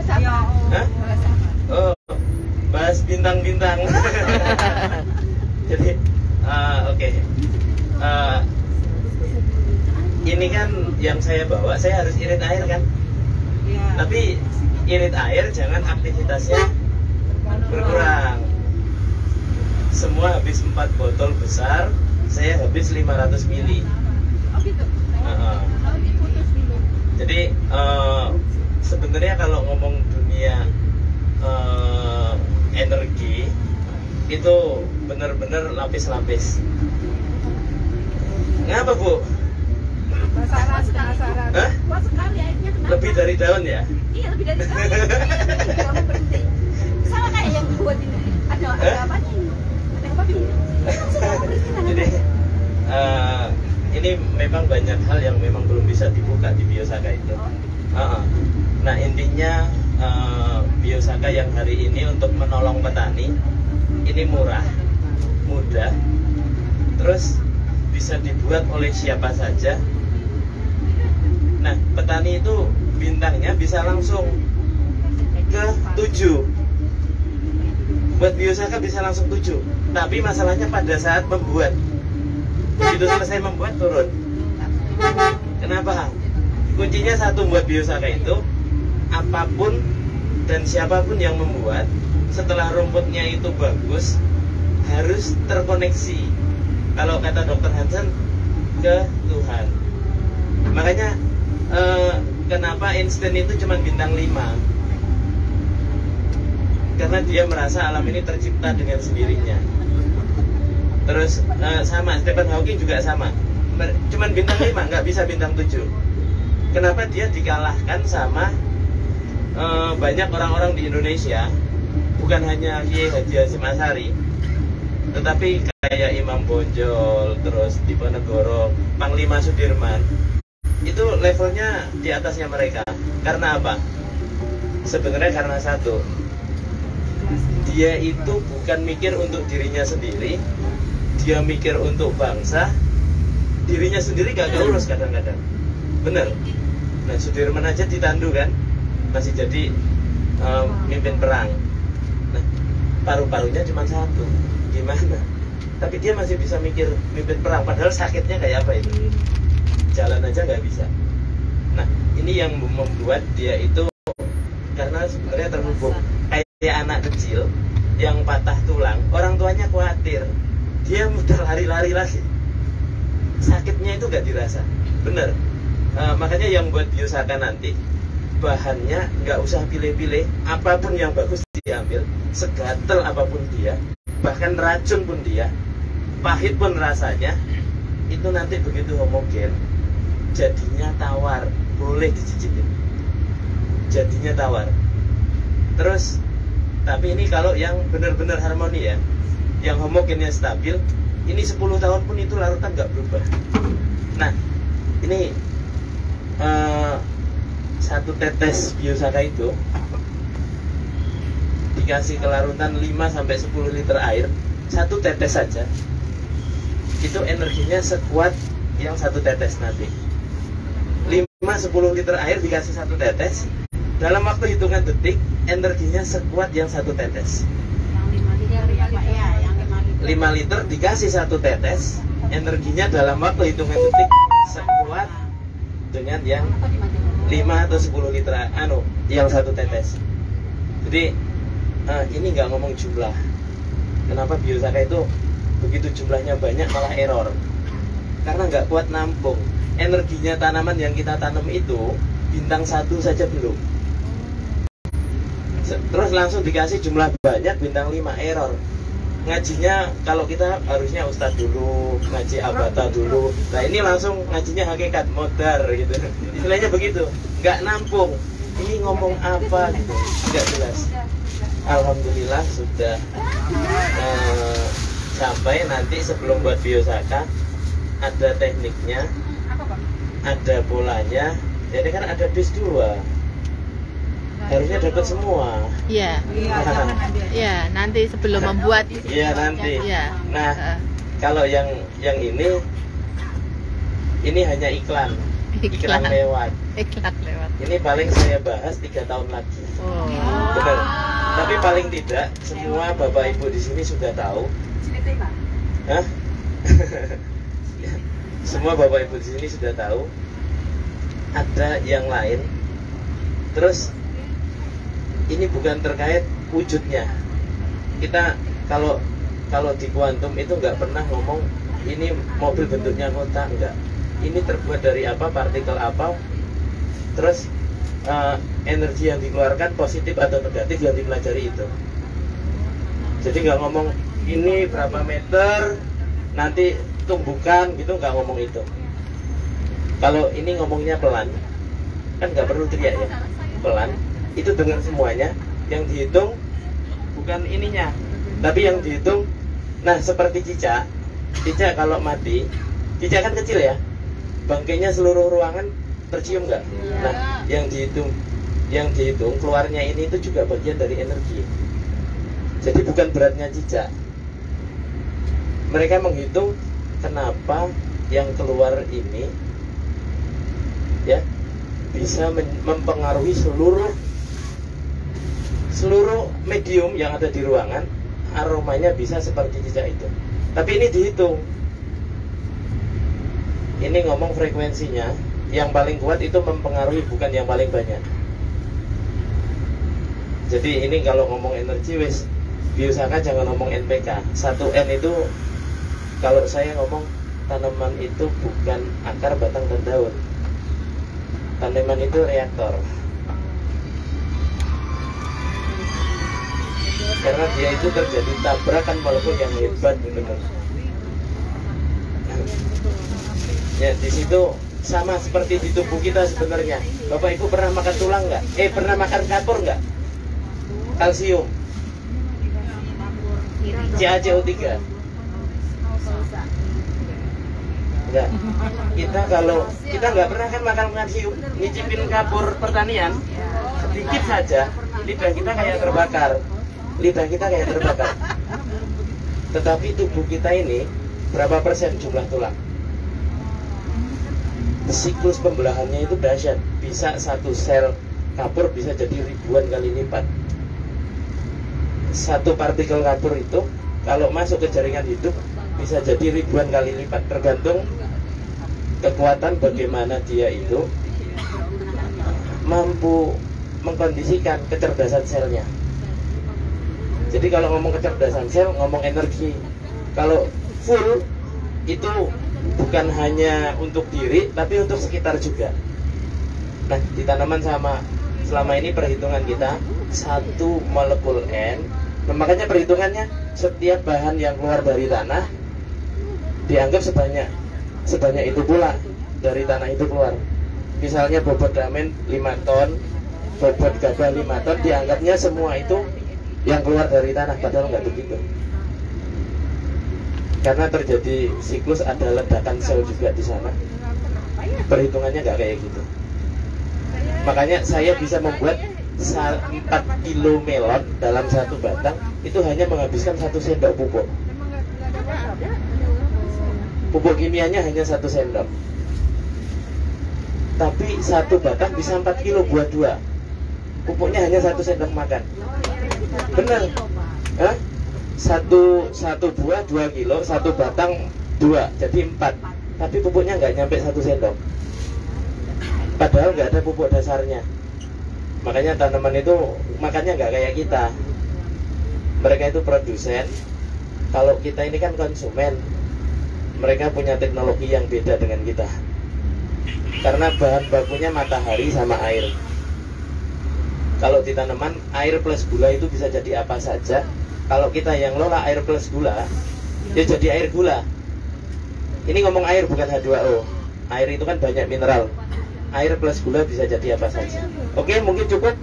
Hah? Oh, bahas bintang-bintang. Jadi, oke. Ini kan yang saya bawa, saya harus irit air kan? Tapi irit air jangan aktivitasnya berkurang. Semua habis 4 botol besar, saya habis 500 mili. Jadi sebenarnya kalau ngomong dunia energi itu benar-benar lapis-lapis. Ngapa Bu? Penasaran. Hah? Kuat sekali airnya. Lebih dari daun ya? Iya, lebih dari daun. Kamu berhenti. Sama kayak yang buat ini. Ada apanya ini? Ada apa ini? Jadi ini memang banyak hal yang memang belum bisa dibuka di Biosaka itu. Nah intinya Biosaka yang hari ini untuk menolong petani ini murah, mudah, terus bisa dibuat oleh siapa saja. Nah petani itu bintangnya bisa langsung ke 7. Buat Biosaka bisa langsung 7. Tapi masalahnya pada saat membuat, begitu selesai membuat turun. Kenapa? Kuncinya satu buat Biosaka itu, apapun dan siapapun yang membuat, setelah rumputnya itu bagus, harus terkoneksi. Kalau kata Dr. Hansen, ke Tuhan. Makanya kenapa Einstein itu cuma bintang 5? Karena dia merasa alam ini tercipta dengan sendirinya. Terus sama, Stephen Hawking juga sama. Cuman bintang 5, nggak bisa bintang 7. Kenapa dia dikalahkan sama banyak orang-orang di Indonesia? Bukan hanya Kiai Haji Hasyim Asy'ari, tetapi kayak Imam Bonjol, terus Diponegoro, Panglima Sudirman. Itu levelnya di atasnya mereka. Karena apa? Sebenarnya karena satu, dia itu bukan mikir untuk dirinya sendiri, dia mikir untuk bangsa. Dirinya sendiri gak keurus kadang-kadang. Bener. Nah Sudirman aja ditandu kan, masih jadi mimpin perang. Nah paru-parunya cuma 1, gimana? Tapi dia masih bisa mikir mimpin perang, padahal sakitnya kayak apa itu? Jalan aja nggak bisa. Nah ini yang membuat dia itu, karena sebenarnya terhubung kayak anak kecil yang patah tulang, orang tuanya khawatir, dia mudah lari-lari lagi, sakitnya itu nggak dirasa. Bener. Makanya yang buat Biosaka nanti bahannya nggak usah pilih-pilih, apapun yang bagus diambil, segatel apapun dia, bahkan racun pun dia, pahit pun rasanya, itu nanti begitu homogen, jadinya tawar, boleh dicicipin, jadinya tawar. Terus tapi ini kalau yang benar-benar harmoni ya, yang homogennya stabil, ini 10 tahun pun itu larutan nggak berubah. Nah ini 1 tetes Biosaka itu dikasih ke larutan 5-10 liter air, 1 tetes saja itu energinya sekuat yang 1 tetes nanti. 5-10 liter air dikasih 1 tetes, dalam waktu hitungan detik energinya sekuat yang 1 tetes. Yang 5 liter dikasih 1 tetes, energinya dalam waktu hitungan detik sekuat dengan yang 5 atau 10 liter yang 1 tetes. Jadi ini nggak ngomong jumlah. Kenapa Biosaka itu begitu jumlahnya banyak malah error? Karena nggak kuat nampung. Energinya tanaman yang kita tanam itu bintang 1 saja belum. Terus langsung dikasih jumlah banyak bintang 5, error. Ngajinya kalau kita harusnya ustadz dulu, ngaji abata dulu. Nah ini langsung ngajinya hakikat modar gitu. Istilahnya begitu, nggak nampung. Ini ngomong apa gitu, nggak jelas. Alhamdulillah sudah sampai. Nanti sebelum buat Biosaka ada tekniknya, ada polanya. Jadi kan ada bis 2. Harusnya dapat semua. Iya. Iya, nanti sebelum membuat. Iya nanti. Iya. Nah, kalau yang ini hanya iklan. iklan lewat. Iklan lewat. Ini paling saya bahas 3 tahun lagi. Oh. Benar. Tapi paling tidak semua bapak ibu di sini sudah tahu. Hah? Semua bapak ibu di sini sudah tahu. Ada yang lain. Terus ini bukan terkait wujudnya. Kita kalau di kuantum itu nggak pernah ngomong ini mobil bentuknya kotak, enggak. Ini terbuat dari apa, partikel apa, terus energi yang dikeluarkan positif atau negatif yang dipelajari itu. Jadi nggak ngomong ini berapa meter, nanti tumbukan gitu, nggak ngomong itu. Kalau ini ngomongnya pelan, kan nggak perlu teriak ya, pelan. Itu dengar semuanya, yang dihitung bukan ininya, tapi yang dihitung. Nah seperti cicak kalau mati, cicak kan kecil ya, bangkainya seluruh ruangan tercium nggak? Nah yang dihitung keluarnya ini itu juga bagian dari energi. Jadi bukan beratnya cicak. Mereka menghitung kenapa yang keluar ini ya bisa mempengaruhi seluruh medium yang ada di ruangan. Aromanya bisa seperti cicak itu. Tapi ini dihitung. Ini ngomong frekuensinya. Yang paling kuat itu mempengaruhi, bukan yang paling banyak. Jadi ini kalau ngomong energi wis diusahakan jangan ngomong NPK. 1N itu kalau saya ngomong tanaman itu bukan akar, batang, dan daun. Tanaman itu reaktor. Karena dia itu terjadi tabrakan molekul yang hebat benar. Ya di situ sama seperti di tubuh kita sebenarnya. Bapak Ibu pernah makan tulang nggak? Pernah makan kapur nggak? Kalsium, CaCO3. Enggak. Kita nggak pernah kan makan kalsium, nyicipin kapur pertanian, sedikit saja lidah kita kayak terbakar. Tetapi tubuh kita ini berapa persen jumlah tulang? Siklus pembelahannya itu dahsyat. Bisa satu sel kapur bisa jadi ribuan kali lipat. Satu partikel kapur itu kalau masuk ke jaringan hidup bisa jadi ribuan kali lipat, tergantung kekuatan bagaimana dia itu mampu mengkondisikan kecerdasan selnya. Jadi kalau ngomong kecerdasan sel, ngomong energi. Kalau full itu bukan hanya untuk diri, tapi untuk sekitar juga. Nah, di tanaman sama selama ini perhitungan kita 1 molekul N. Nah, makanya perhitungannya setiap bahan yang keluar dari tanah dianggap sebanyak itu pula dari tanah itu keluar. Misalnya bobot damen 5 ton, bobot gabah 5 ton, dianggapnya semua itu yang keluar dari tanah, padahal nggak begitu. Karena terjadi siklus, ada ledakan sel juga di sana. Perhitungannya nggak kayak gitu. Makanya saya bisa membuat 4 kilo melon dalam 1 batang itu hanya menghabiskan 1 sendok pupuk. Pupuk kimianya hanya 1 sendok. Tapi 1 batang bisa 4 kilo buat 2. Pupuknya hanya 1 sendok makan. Bener? Hah? Satu buah 2 kilo, 1 batang 2, jadi 4. Tapi pupuknya nggak nyampe 1 sendok. Padahal nggak ada pupuk dasarnya. Makanya tanaman itu makannya nggak kayak kita. Mereka itu produsen. Kalau kita ini kan konsumen. Mereka punya teknologi yang beda dengan kita. Karena bahan bakunya matahari sama air. Kalau di tanaman, air plus gula itu bisa jadi apa saja. Kalau kita yang lola air plus gula, ya jadi air gula. Ini ngomong air bukan H2O. Air itu kan banyak mineral. Air plus gula bisa jadi apa saja. Oke, mungkin cukup.